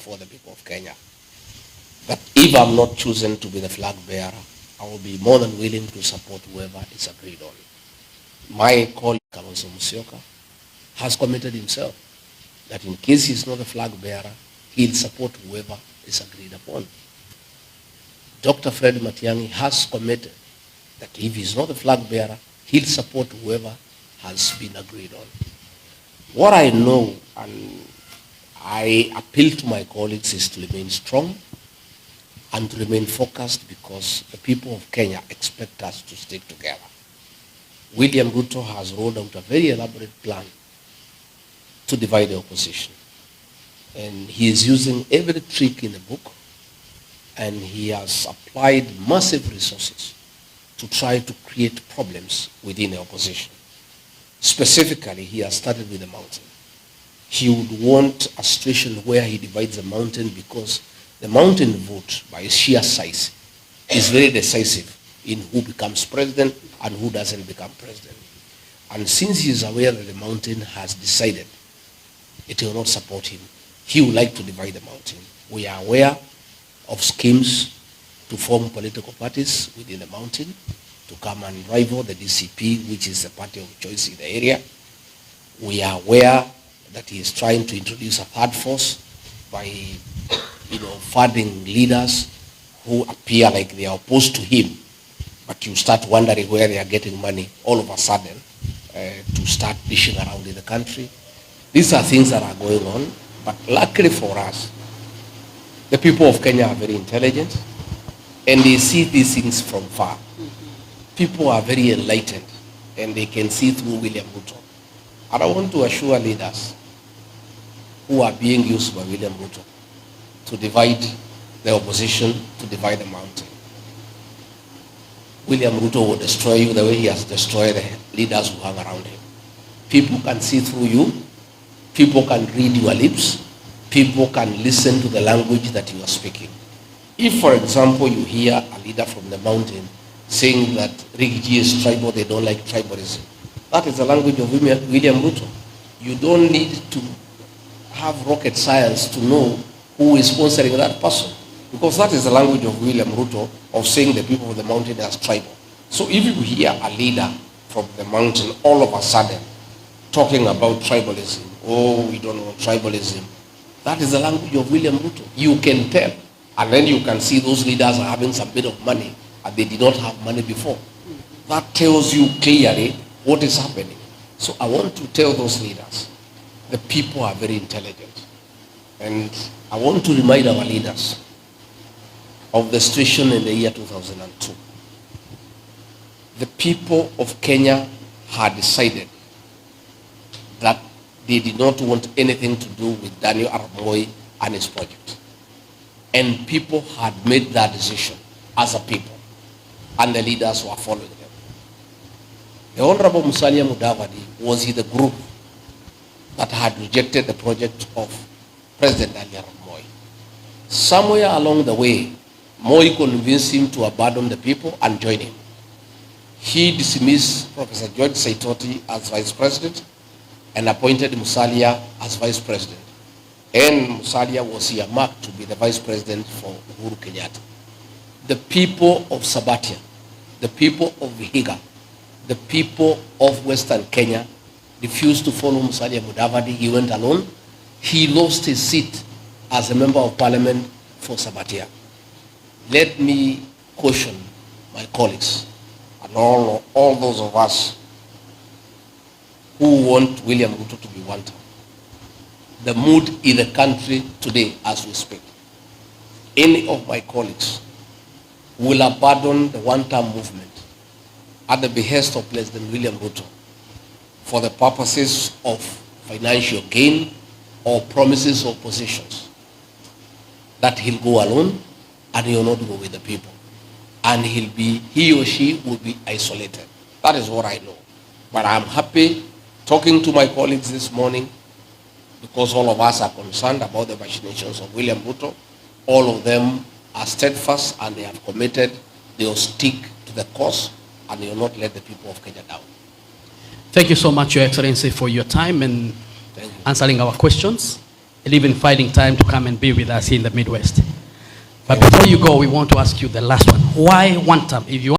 for the people of Kenya that if I'm not chosen to be the flag bearer, I will be more than willing to support whoever is agreed on. My colleague, Kalonzo Musyoka, has committed himself that in case he's not the flag bearer, he'll support whoever is agreed upon. Dr. Fred Matiang'i has committed that if he's not the flag bearer, he'll support whoever has been agreed on. What I know, and I appeal to my colleagues, is to remain strong and to remain focused, because the people of Kenya expect us to stick together. William RUTO has rolled out a very elaborate plan to divide the opposition. And he is using every trick in the book, and he has applied massive resources to try to create problems within the opposition. Specifically, he has started with the mountain. He would want a situation where he divides the mountain, because the mountain vote, by sheer size, is very decisive in who becomes president and who doesn't become president. And since he is aware that the mountain has decided it will not support him, he would like to divide the mountain. We are aware of schemes to form political parties within the mountain to come and rival the DCP, which is the party of choice in the area. We are aware that he is trying to introduce a third force by funding leaders who appear like they are opposed to him, but you start wondering where they are getting money all of a sudden to start dishing around in the country. These are things that are going on, but luckily for us, the people of Kenya are very intelligent and they see these things from far. People are very enlightened and they can see through William RUTO. And I want to assure leaders who are being used by William RUTO to divide the opposition, to divide the mountain. William RUTO will destroy you the way he has destroyed the leaders who hang around him. People can see through you. People can read your lips. People can listen to the language that you are speaking. If, for example, you hear a leader from the mountain saying that Rigiji is tribal, they don't like tribalism, that is the language of William RUTO. You don't need to have rocket science to know who is sponsoring that person, because that is the language of William RUTO of saying the people of the mountain as tribal. So if you hear a leader from the mountain all of a sudden talking about tribalism, oh, we don't want tribalism, that is the language of William RUTO. You can tell, and then you can see those leaders are having some bit of money and they did not have money before. That tells you clearly what is happening. So I want to tell those leaders, the people are very intelligent. And I want to remind our leaders of the situation in the year 2002. The people of Kenya had decided that they did not want anything to do with Daniel Arap Moi and his project. And people had made that decision as a people, and the leaders were following them. The Honorable Musalia Mudavadi was in the group that had rejected the project of President Daniel Arap Moi. Somewhere along the way, Moi convinced him to abandon the people and join him. He dismissed Professor George Saitoti as vice president and appointed Musalia as vice president. And Musalia was earmarked to be the vice president for Uhuru Kenyatta. The people of Sabatia, the people of Vihiga, the people of Western Kenya refused to follow Musalia Mudavadi. He went alone. He lost his seat as a member of parliament for Sabatia. Let me caution my colleagues and all those of us who want William RUTO to be wanted. The mood in the country today as we speak, any of my colleagues will abandon the one-term movement at the behest of President William RUTO for the purposes of financial gain or promises or positions, that he'll go alone and he'll not go with the people. And he or she will be isolated. That is what I know. But I'm happy talking to my colleagues this morning, because all of us are concerned about the machinations of William RUTO. All of them are steadfast and they have committed, they will stick to the course and they will not let the people of Kenya down. Thank you so much, Your Excellency, for your time and answering our questions. and even finding time to come and be with us here in the Midwest. But before you go, we want to ask you the last one. Why one term? If you